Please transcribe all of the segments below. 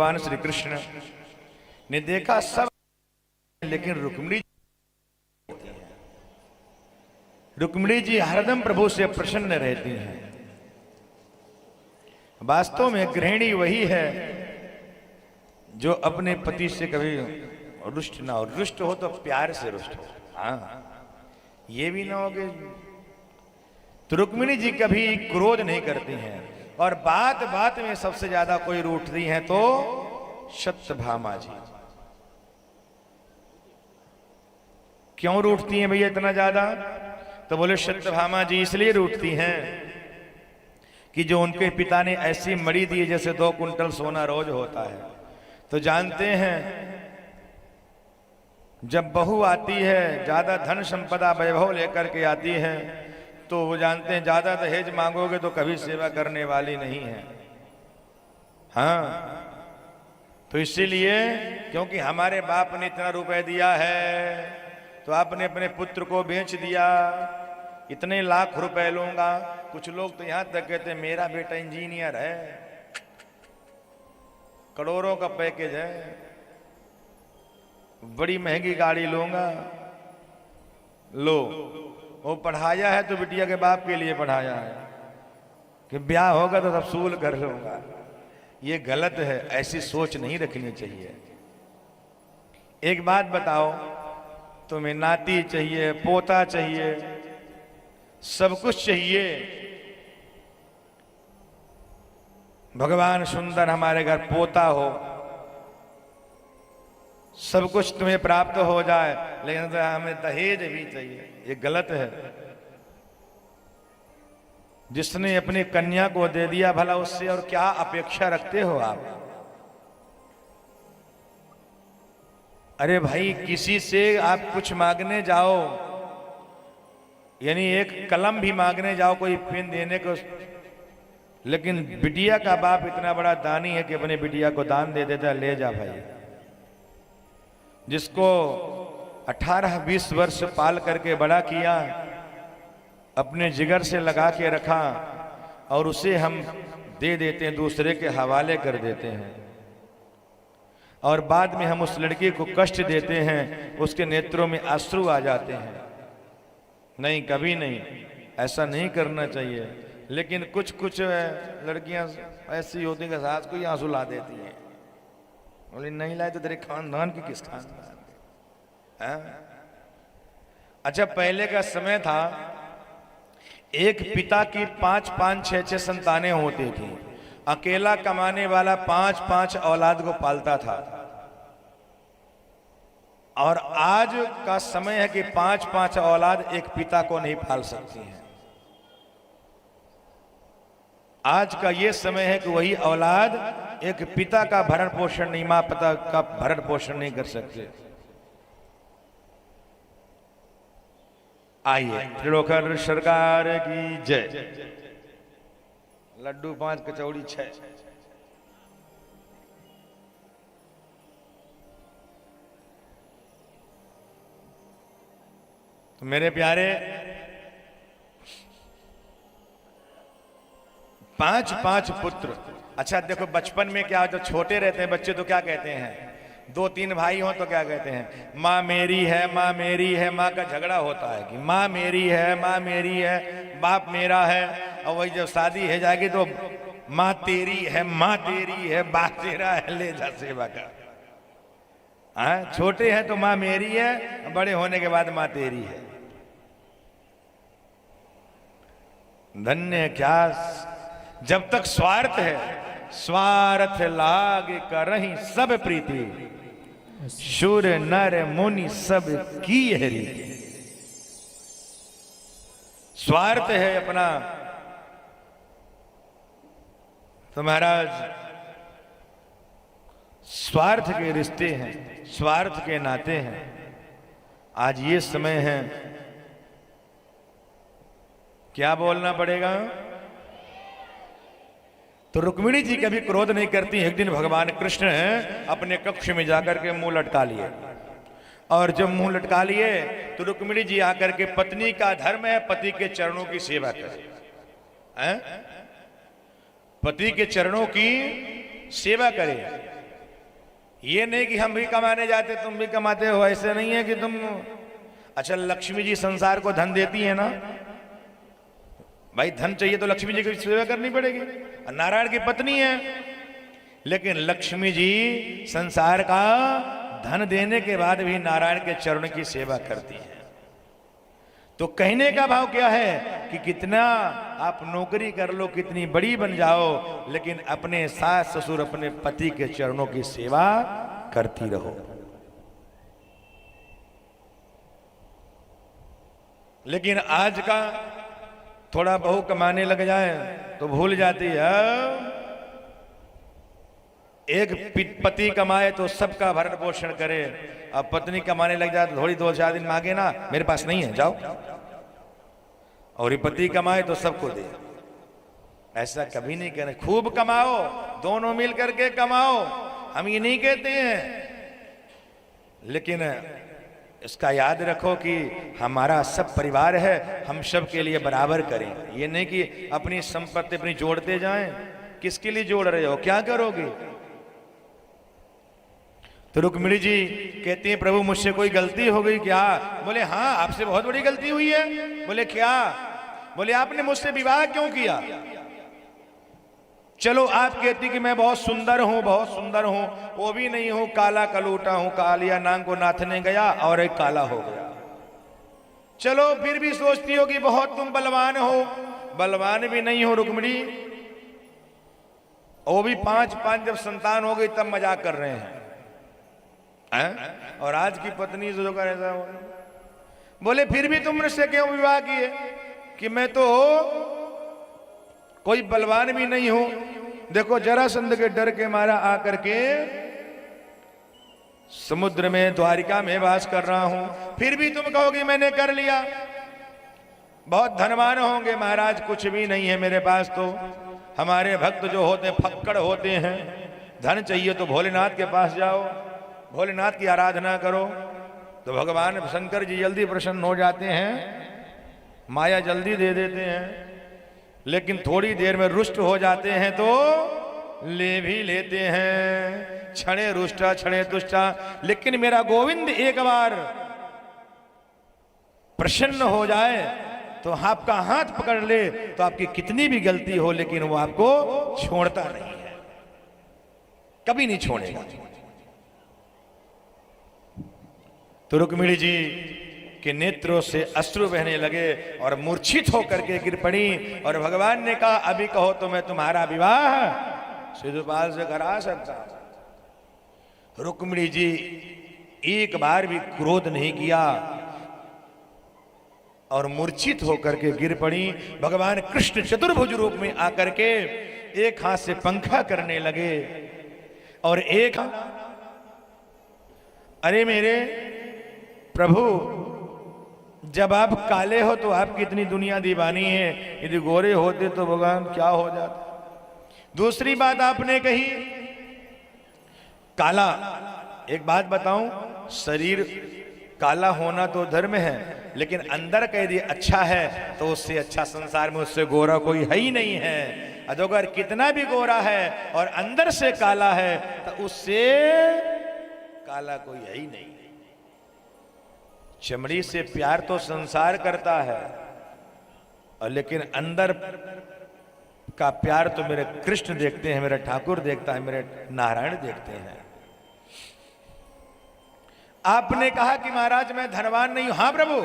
भगवान श्री कृष्ण ने देखा सब, लेकिन रुक्मिणी जी हरदम प्रभु से प्रसन्न रहती हैं। वास्तव में गृहिणी वही है जो अपने पति से कभी रुष्ट ना हो। रुष्ट हो तो प्यार से रुष्ट हो, हाँ, ये भी ना हो कि तो रुक्मिणी जी कभी क्रोध नहीं करती हैं। और बात बात में सबसे ज्यादा कोई रूठती हैं तो सत्यभामा जी। क्यों रूठती हैं भैया इतना ज्यादा? तो बोले सत्यभामा जी इसलिए रूठती हैं कि जो उनके पिता ने ऐसी मड़ी दी जैसे 2 कुंटल सोना रोज होता है। तो जानते हैं जब बहू आती है ज्यादा धन संपदा वैभव लेकर के आती है तो वो जानते हैं ज्यादा दहेज मांगोगे तो कभी सेवा करने वाली नहीं है। हाँ, तो इसीलिए क्योंकि हमारे बाप ने इतना रुपए दिया है तो आपने अपने पुत्र को बेच दिया, इतने लाख रुपए लूंगा। कुछ लोग तो यहां तक कहते हैं मेरा बेटा इंजीनियर है, करोड़ों का पैकेज है, बड़ी महंगी गाड़ी लूंगा। लो, वो पढ़ाया है तो बिटिया के बाप के लिए पढ़ाया है कि ब्याह होगा तो सब सूल कर लूंगा। ये गलत है, ऐसी सोच नहीं रखनी चाहिए। एक बात बताओ, तुम्हें नाती चाहिए, पोता चाहिए, सब कुछ चाहिए, भगवान सुंदर हमारे घर पोता हो, सब कुछ तुम्हें प्राप्त हो जाए, लेकिन तो हमें दहेज भी चाहिए, ये गलत है। जिसने अपनी कन्या को दे दिया, भला उससे और क्या अपेक्षा रखते हो आप? अरे भाई, किसी से आप कुछ मांगने जाओ, यानी एक कलम भी मांगने जाओ, कोई पेन देने को, लेकिन बिटिया का बाप इतना बड़ा दानी है कि अपने बिटिया को दान दे देता है, ले जा भाई। जिसको 18-20 वर्ष पाल करके बड़ा किया, अपने जिगर से लगा के रखा, और उसे हम दे देते हैं, दूसरे के हवाले कर देते हैं, और बाद में हम उस लड़की को कष्ट देते हैं, उसके नेत्रों में अश्रु आ जाते हैं। नहीं, कभी नहीं, ऐसा नहीं करना चाहिए। लेकिन कुछ कुछ लड़कियां ऐसी होती हैं कि सास को ही आंसू ला देती हैं। बोली नहीं लाए तो तेरे खानदान की किस खानदान है? अच्छा, पहले का समय था, एक पिता की 5-5, 6-6 संतानें होती थी। अकेला कमाने वाला 5-5 औलाद को पालता था। और आज का समय है कि 5-5 औलाद एक पिता को नहीं पाल सकती हैं। आज का ये समय है कि वही औलाद एक पिता का भरण पोषण नहीं, मां पिता का भरण पोषण नहीं कर सकते। आइए, त्रिलोकधर सरकार की जय। लड्डू 5, कचौड़ी 6। तो मेरे प्यारे, 5-5 पुत्र। अच्छा देखो, बचपन में क्या, जो छोटे रहते हैं बच्चे तो क्या कहते हैं, 2-3 भाई हो तो क्या कहते हैं, माँ मेरी है, माँ मेरी है। माँ का झगड़ा होता है कि माँ मेरी है, माँ मेरी है, बाप मेरा है। और वही जब शादी है जाएगी तो माँ तेरी है, माँ तेरी है, बाप तेरा है, ले जा सेवा का। हाँ, छोटे हैं तो माँ मेरी है, बड़े होने के बाद माँ तेरी है। धन्य क्या, जब तक स्वार्थ है, स्वार्थ लाग करहि सब प्रीति, शूर नर मुनि सब की है रीति। स्वार्थ है अपना, तो महाराज स्वार्थ के रिश्ते हैं, स्वार्थ के नाते हैं। आज ये समय है, क्या बोलना पड़ेगा? तो रुक्मिणी जी कभी क्रोध नहीं करती। एक दिन भगवान कृष्ण अपने कक्ष में जाकर के मुंह लटका लिए, और जब मुंह लटका लिए तो रुक्मिणी जी आकर के, पत्नी का धर्म है पति के चरणों की सेवा करे, पति के चरणों की सेवा करे। ये नहीं कि हम भी कमाने जाते तुम भी कमाते हो, ऐसे नहीं है कि तुम। अच्छा, लक्ष्मी जी संसार को धन देती है ना भाई, धन चाहिए तो लक्ष्मी जी की सेवा करनी पड़ेगी। नारायण की पत्नी है, लेकिन लक्ष्मी जी संसार का धन देने के बाद भी नारायण के चरण की सेवा करती है। तो कहने का भाव क्या है कि कितना आप नौकरी कर लो, कितनी बड़ी बन जाओ, लेकिन अपने सास ससुर अपने पति के चरणों की सेवा करती रहो। लेकिन आज का थोड़ा बहु कमाने लग जाए तो भूल जाती है, एक पति कमाए तो सबका भरण पोषण करे, अब पत्नी कमाने लग जाए तो थोड़ी 2-4 दिन मांगे ना, मेरे पास नहीं है जाओ, और ये पति कमाए तो सबको दे। ऐसा कभी नहीं कहना, खूब कमाओ, दोनों मिल करके कमाओ, हम ये नहीं कहते हैं, लेकिन इसका याद रखो कि हमारा सब परिवार है, हम सब के लिए बराबर करें। ये नहीं कि अपनी संपत्ति अपनी जोड़ते जाएं। किसके लिए जोड़ रहे हो, क्या करोगे? तो रुक्मिणी जी कहती हैं, प्रभु मुझसे कोई गलती हो गई क्या? बोले हाँ, आपसे बहुत बड़ी गलती हुई है। बोले क्या? बोले आपने मुझसे विवाह क्यों किया? चलो आप कहती कि मैं बहुत सुंदर हूं, बहुत सुंदर हूं, वो भी नहीं हूं, काला कलूटा हूं, कालिया नांग को नाथने गया और एक काला हो गया। चलो फिर भी सोचती हो कि बहुत तुम बलवान हो, बलवान भी नहीं हो रुक्मिणी, वो भी 5 जब संतान हो गई तब मजाक कर रहे हैं। और आज की पत्नी जो कर ऐसा बोले फिर भी तुम मुझसे क्यों विवाह किए? कि मैं तो कोई बलवान भी नहीं हूं, देखो जरासंध के डर के मारा आकर के समुद्र में द्वारिका में वास कर रहा हूं, फिर भी तुम कहोगे मैंने कर लिया। बहुत धनवान होंगे महाराज, कुछ भी नहीं है मेरे पास। तो हमारे भक्त जो होते हैं फक्कड़ होते हैं, धन चाहिए तो भोलेनाथ के पास जाओ, भोलेनाथ की आराधना करो तो भगवान शंकर जी जल्दी प्रसन्न हो जाते हैं, माया जल्दी दे देते हैं। लेकिन थोड़ी देर में रुष्ट हो जाते हैं तो ले भी लेते हैं, क्षणे रुष्टा क्षणे तुष्टा। लेकिन मेरा गोविंद एक बार प्रसन्न हो जाए तो आपका हाथ पकड़ ले तो आपकी कितनी भी गलती हो, लेकिन वो आपको छोड़ता नहीं है, कभी नहीं छोड़ेगा। तो रुक्मिणी जी के नेत्रों से अश्रु बहने लगे और मूर्छित होकर के गिर पड़ी। और भगवान ने कहा अभी कहो तो मैं तुम्हारा विवाह शिशुपाल से करा सकता। रुक्मिणी जी एक बार भी क्रोध नहीं किया और मूर्छित होकर के गिर पड़ी। भगवान कृष्ण चतुर्भुज रूप में आकर के एक हाथ से पंखा करने लगे और एक अरे मेरे प्रभु, जब आप काले हो तो आपकी इतनी दुनिया दीवानी है, यदि गोरे होते तो भगवान क्या हो जाता। दूसरी बात आपने कही काला, एक बात बताऊं, शरीर काला होना तो धर्म है, लेकिन अंदर का यदि अच्छा है तो उससे अच्छा संसार में उससे गोरा कोई है ही नहीं है। अगर कितना भी गोरा है और अंदर से काला है तो उससे काला कोई है ही नहीं। चमड़ी से प्यार तो संसार करता है, और लेकिन अंदर का प्यार तो मेरे कृष्ण देखते हैं, मेरा ठाकुर देखता है, मेरे नारायण देखते हैं। आपने कहा कि महाराज मैं धनवान नहीं हूं। हाँ प्रभु,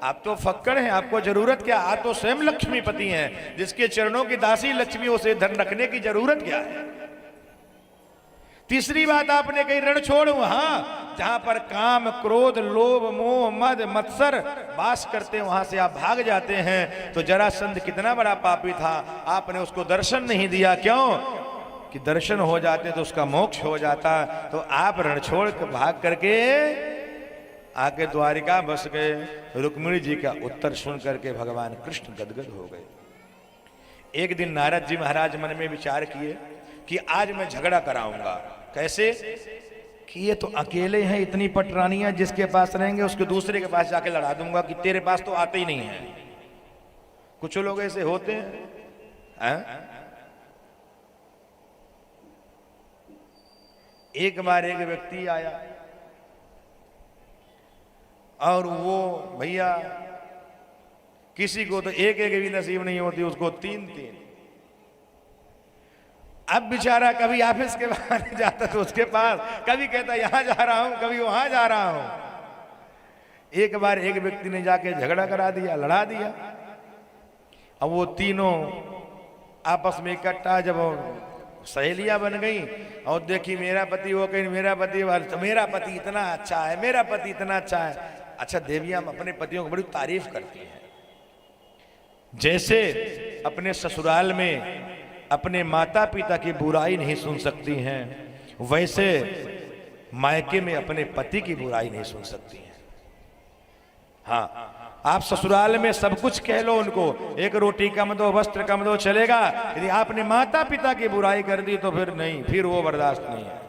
आप तो फक्कड़ हैं, आपको जरूरत क्या? आप तो स्वयं लक्ष्मीपति हैं, जिसके चरणों की दासी लक्ष्मी, उसे धन रखने की जरूरत क्या है? तीसरी बात आपने कही रण छोड़ू। हाँ, जहां पर काम क्रोध लोभ मोह मद मत्सर वास करते हैं वहां से आप भाग जाते हैं। तो जरासंध कितना बड़ा पापी था, आपने उसको दर्शन नहीं दिया। क्यों? कि दर्शन हो जाते तो उसका मोक्ष हो जाता। तो आप रण छोड़ के भाग करके आके द्वारिका बस गए। रुक्मिणी जी का उत्तर सुन करके भगवान कृष्ण गदगद हो गए। एक दिन नारद जी महाराज मन में विचार किए कि आज मैं झगड़ा कराऊंगा। कैसे? कि ये तो अकेले हैं, इतनी पटरानियां, जिसके पास रहेंगे उसके दूसरे के पास जाके लड़ा दूंगा कि तेरे पास तो आते ही नहीं है। कुछ लोग ऐसे होते हैं। एक बार एक व्यक्ति आया और वो भैया किसी को तो एक एक भी नसीब नहीं होती, उसको तीन तीन। अब बेचारा कभी ऑफिस के बाहर जाता तो उसके पास, कभी कहता यहां जा रहा हूं, कभी वहां जा रहा हूं। एक बार एक व्यक्ति ने जाके झगड़ा करा दिया, लड़ा दिया। अब वो तीनों आपस में इकट्ठा जब सहेलियां बन गई और देखी मेरा पति, वो कहीं मेरा पति, तो मेरा पति इतना अच्छा है, मेरा पति इतना अच्छा है। अच्छा, देवियां अपने पतियों को बड़ी तारीफ करती हैं। जैसे अपने ससुराल में अपने माता पिता की बुराई नहीं सुन सकती हैं, वैसे मायके में अपने पति की बुराई नहीं सुन सकती हैं। हाँ, आप ससुराल में सब कुछ कह लो उनको, एक रोटी कम दो, वस्त्र कम दो, चलेगा। यदि आपने माता पिता की बुराई कर दी तो फिर नहीं, फिर वो बर्दाश्त नहीं है।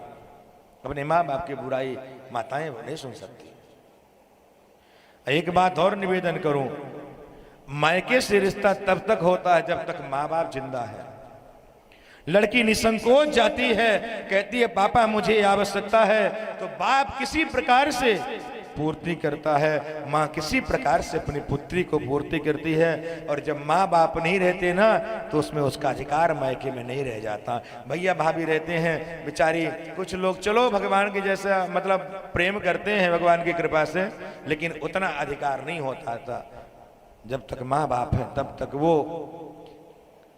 अपने माँ बाप की बुराई माताएं नहीं सुन सकती। एक बात और निवेदन करूं, मायके से रिश्ता तब तक होता है जब तक माँ बाप जिंदा है। लड़की निसंकोच जाती है, कहती है पापा मुझे आवश्यकता है, तो बाप किसी प्रकार से पूर्ति करता है, माँ किसी प्रकार से अपनी पुत्री को पूर्ति करती है। और जब माँ बाप नहीं रहते ना, तो उसमें उसका अधिकार मायके में नहीं रह जाता। भैया भाभी रहते हैं बेचारी, कुछ लोग चलो भगवान के जैसा मतलब प्रेम करते हैं भगवान की कृपा से, लेकिन उतना अधिकार नहीं होता था। जब तक माँ बाप है तब तक वो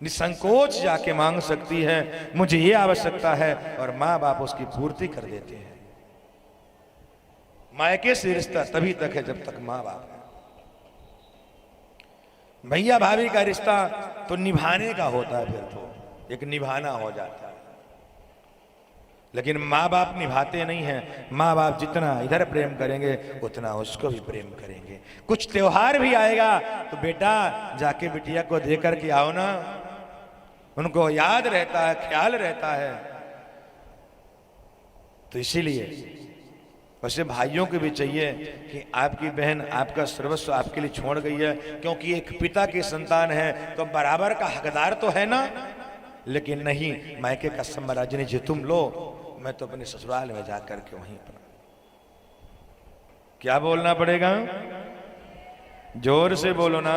निसंकोच जाके मांग सकती है मुझे ये आवश्यकता है, और माँ बाप उसकी पूर्ति कर देते हैं। मायके से रिश्ता तभी तक है जब तक माँ बाप है। भैया भाभी का रिश्ता तो निभाने का होता है, फिर तो एक निभाना हो जाता है। लेकिन माँ बाप निभाते नहीं हैं। माँ बाप जितना इधर प्रेम करेंगे उतना उसको भी प्रेम करेंगे। कुछ त्योहार भी आएगा तो बेटा जाके बिटिया को दे करके आओ ना, उनको याद रहता है, ख्याल रहता है। तो इसीलिए वैसे भाइयों को भी चाहिए कि आपकी बहन आपका सर्वस्व आपके लिए छोड़ गई है, क्योंकि एक पिता की संतान है तो बराबर का हकदार तो है ना। लेकिन नहीं, मायके का साम्राज्य जो तुम लो, मैं तो अपने ससुराल में जाकर के वहीं पर। क्या बोलना पड़ेगा? जोर से बोलो ना।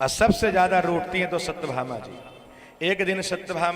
और सबसे ज्यादा रूठती हैं तो सत्यभामा जी। एक दिन सत्यभामा